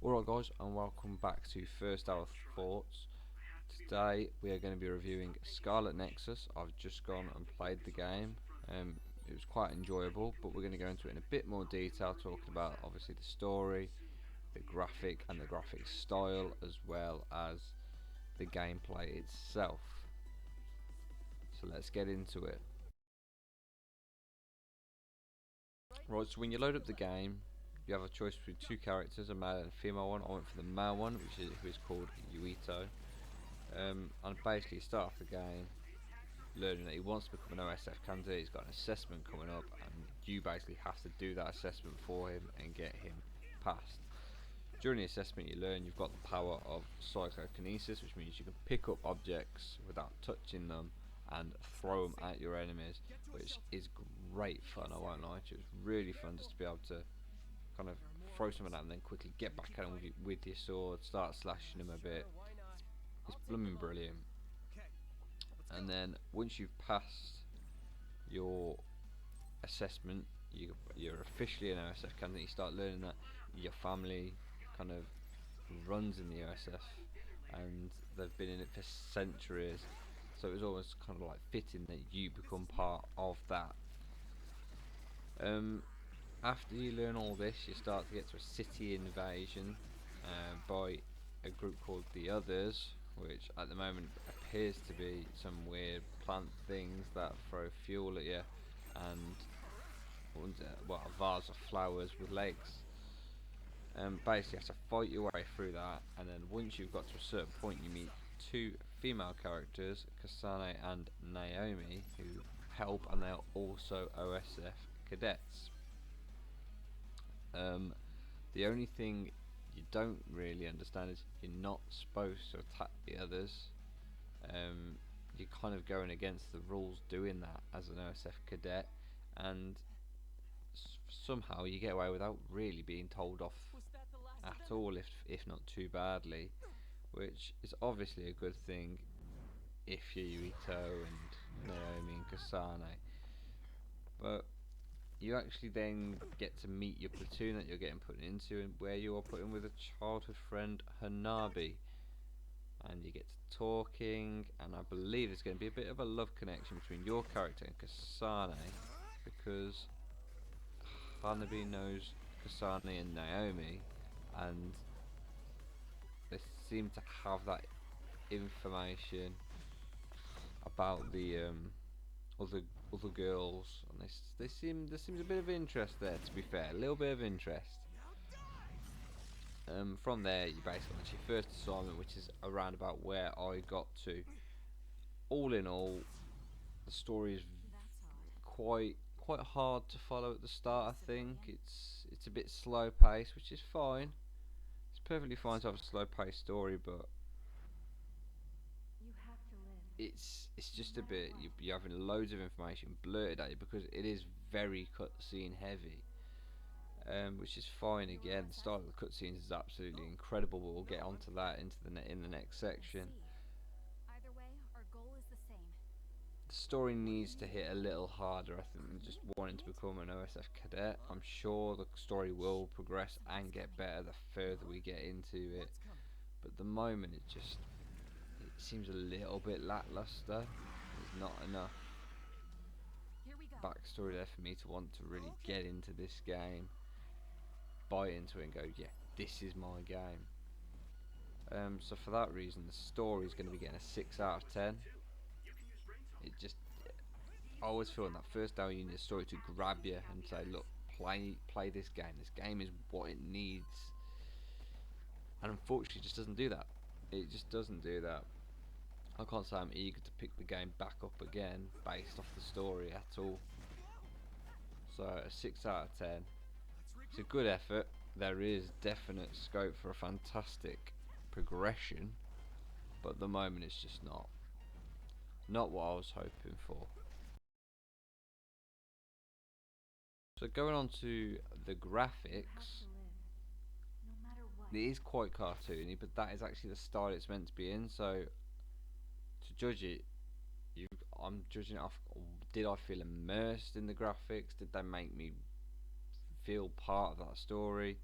Alright guys, and welcome back to First Hour Thoughts. Today we are going to be reviewing Scarlet Nexus. I've just gone and played the game. It was quite enjoyable, but we're going to go into it in a bit more detail, talking about obviously the story, the graphic and the graphic style, as well as the gameplay itself. So let's get into it. Right, so when you load up the game, you have a choice between two characters, a male and a female one. I went for the male one, who is called Yuito. And basically, you start off the game learning that he wants to become an OSF candidate. He's got an assessment coming up, and you basically have to do that assessment for him and get him passed. During the assessment, you learn you've got the power of psychokinesis, which means you can pick up objects without touching them and throw them at your enemies, which is great fun. I won't lie to you. It's really fun just to be able to kind of throw something at them and then quickly get back at them with your sword, start slashing them a bit. It's blooming brilliant. And then once you've passed your assessment, you're officially an OSF candidate. You start learning that your family kind of runs in the OSF, and they've been in it for centuries. So it was almost kind of like fitting that you become part of that. After you learn all this, you start to get to a city invasion by a group called the Others, which at the moment appears to be some weird plant things that throw fuel at you, and well, a vase of flowers with legs. Basically, you have to fight your way through that, and then once you've got to a certain point, you meet two female characters, Kasane and Naomi, who help, and they are also OSF cadets. The only thing you don't really understand is you're not supposed to attack the others. You're kind of going against the rules doing that as an OSF cadet, and somehow you get away without really being told off at all, if not too badly, which is obviously a good thing if you're Yuito and Naomi and Kasane. But you actually then get to meet your platoon that you're getting put into, and where you are put in with a childhood friend, Hanabi, and you get to talking, and I believe there's going to be a bit of a love connection between your character and Kasane, because Hanabi knows Kasane and Naomi, and they seem to have that information about the other girls, and there seems a bit of interest there. To be fair, a little bit of interest. From there, you basically on your first assignment, which is around about where I got to. All in all, the story is quite hard to follow at the start. I think it's a bit slow paced, which is fine. It's perfectly fine to have a slow paced story, but it's just a bit you're having loads of information blurted at you because it is very cutscene heavy, which is fine. Again, the start of the cutscenes is absolutely incredible, but we'll get onto that in the next section. The story needs to hit a little harder, I think, than just wanting to become an OSF cadet. I'm sure the story will progress and get better the further we get into it, but at the moment it seems a little bit lackluster. There's not enough backstory there for me to want to really get into this game, buy into it and go, yeah, this is my game. So for that reason, the story is going to be getting a 6 out of 10. I always feel in that first hour you need a story to grab you and say, look, play this game. This game is what it needs. And unfortunately, it just doesn't do that. It just doesn't do that. I can't say I'm eager to pick the game back up again based off the story at all. So a 6 out of 10. It's a good effort. There is definite scope for a fantastic progression, but at the moment it's just not what I was hoping for. So going on to the graphics, it is quite cartoony, but that is actually the style it's meant to be in. So to judge it, I'm judging it off. Did I feel immersed in the graphics? Did they make me feel part of that story?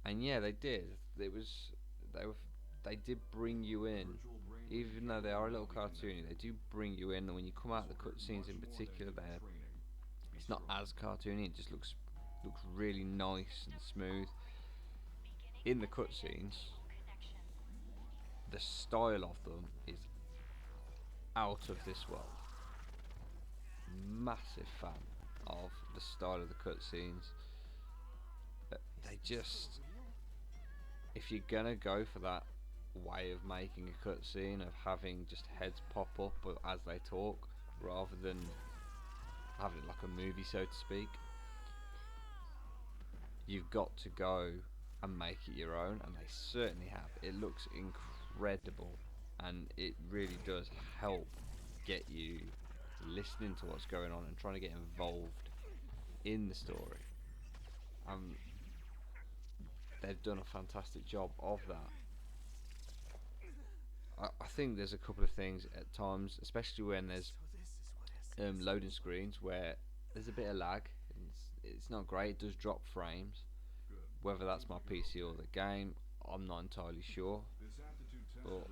And yeah, they did. It was they were they did bring you in, even though they are a little cartoony. They do bring you in, and when you come out of the cutscenes in particular, there it's not as cartoony. It just looks really nice and smooth. In the cutscenes, the style of them is out of this world. Massive fan of the style of the cutscenes. They just, if you're gonna go for that way of making a cutscene of having just heads pop up as they talk, rather than having it like a movie, so to speak, you've got to go and make it your own, and they certainly have. It looks incredible, and it really does help get you listening to what's going on and trying to get involved in the story. They've done a fantastic job of that. I think there's a couple of things at times, especially when there's loading screens, where there's a bit of lag. It's not great. It does drop frames. Whether that's my PC or the game, I'm not entirely sure. But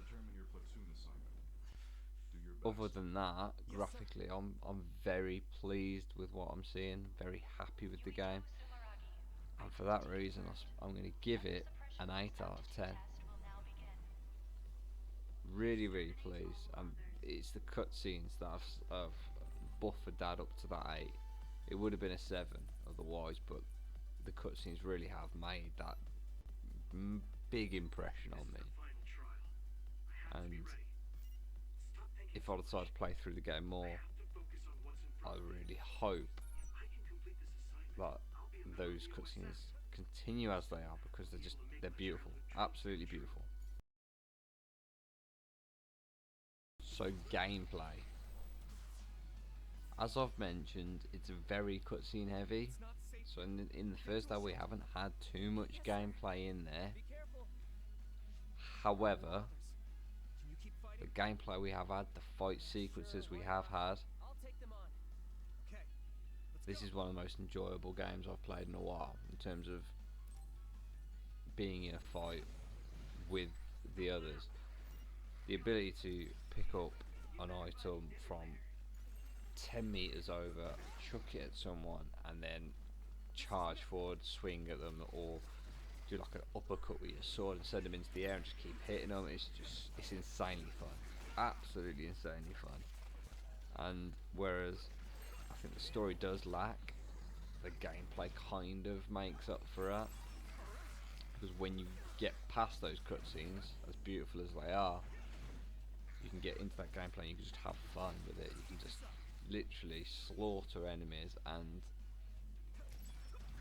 other than that, graphically, I'm very pleased with what I'm seeing. Very happy with the game, and for that reason, I'm going to give it an 8 out of 10. Really, really pleased. It's the cutscenes that have buffered that up to that 8. It would have been a 7 otherwise, but the cutscenes really have made that big impression on me. And if I decide to play through the game more, I really hope that those cutscenes continue as they are, because they're beautiful, absolutely beautiful. So gameplay, as I've mentioned, it's very cutscene heavy. So in the first hour we haven't had too much gameplay in there. However, the gameplay we have had, the fight sequences we have had, this is one of the most enjoyable games I've played in a while, in terms of being in a fight with the others. The ability to pick up an item from 10 meters over, chuck it at someone, and then charge forward, swing at them, or do like an uppercut with your sword and send them into the air and just keep hitting them. It's insanely fun, absolutely insanely fun. And whereas I think the story does lack, the gameplay kind of makes up for it, because when you get past those cutscenes, as beautiful as they are, you can get into that gameplay and you can just have fun with it. You can just literally slaughter enemies, and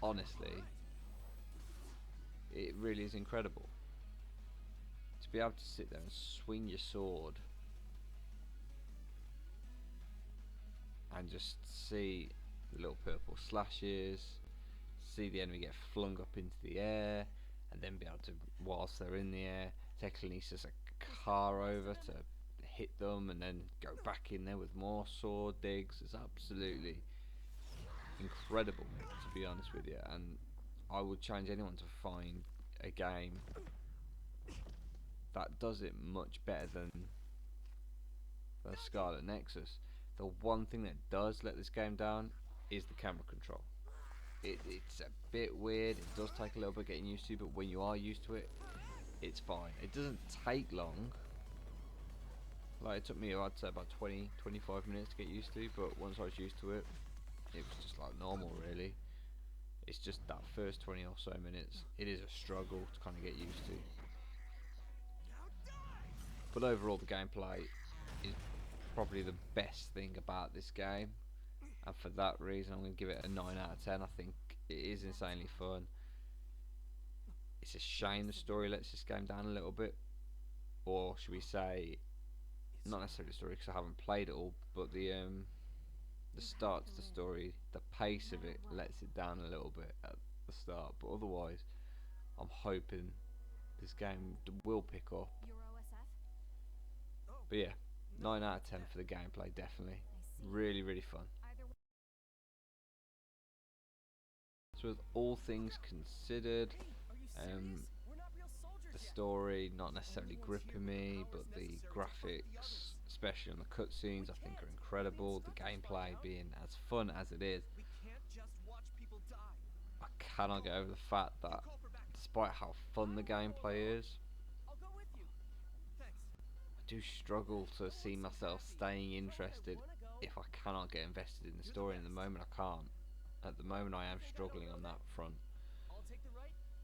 honestly, it really is incredible to be able to sit there and swing your sword and just see the little purple slashes, see the enemy get flung up into the air, and then be able to, whilst they're in the air, telekinesis a car over to hit them, and then go back in there with more sword digs. It's absolutely incredible, to be honest with you, and I would challenge anyone to find a game that does it much better than the Scarlet Nexus. The one thing that does let this game down is the camera control. It's a bit weird, it does take a little bit getting used to, but when you are used to it, it's fine. It doesn't take long. Like, it took me, I'd say, about 20-25 minutes to get used to, but once I was used to it, it was just like normal, really. It's just that first 20 or so minutes, it is a struggle to kind of get used to. But overall, the gameplay is probably the best thing about this game, and for that reason I'm going to give it a 9 out of 10. I think it is insanely fun. It's a shame the story lets this game down a little bit, or should we say, not necessarily the story, because I haven't played it all, but the start to the story, the pace of it lets it down a little bit at the start, but otherwise I'm hoping this game will pick up. But yeah, 9 out of 10 for the gameplay, definitely. Really, really fun. So with all things considered, The story not necessarily gripping me, but the graphics, especially on the cutscenes, I think are incredible. The gameplay being as fun as it is, I cannot get over the fact that despite how fun the gameplay is, I do struggle to see myself staying interested if I cannot get invested in the story. And at the moment I can't. At the moment I am struggling on that front.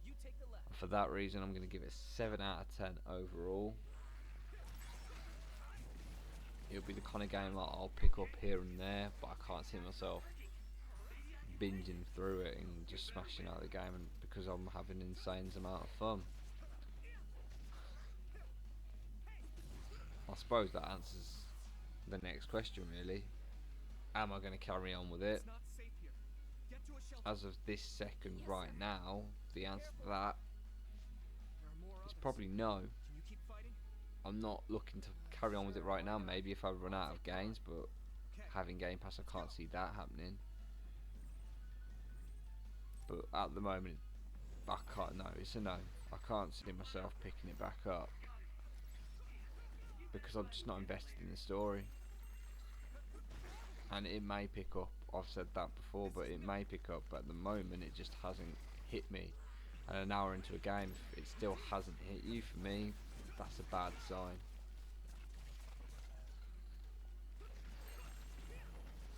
And for that reason I'm going to give it a 7 out of 10 overall. It'll be the kind of game that I'll pick up here and there, but I can't see myself binging through it and just smashing out the game, and because I'm having an insane amount of fun. I suppose that answers the next question really. Am I going to carry on with it? As of this second right now, the answer to that is probably no. I'm not looking to carry on with it right now. Maybe if I run out of games, but having Game Pass I can't see that happening. But at the moment I can't, no, it's a no. I can't see myself picking it back up because I'm just not invested in the story. And it may pick up, I've said that before, but it may pick up, but at the moment it just hasn't hit me. And an hour into a game, if it still hasn't hit you, for me, that's a bad sign.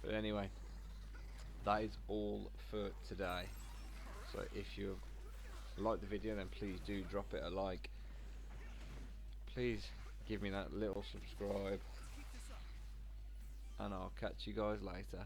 But anyway, that is all for today. So if you like the video, then please do drop it a like. Please give me that little subscribe, and I'll catch you guys later.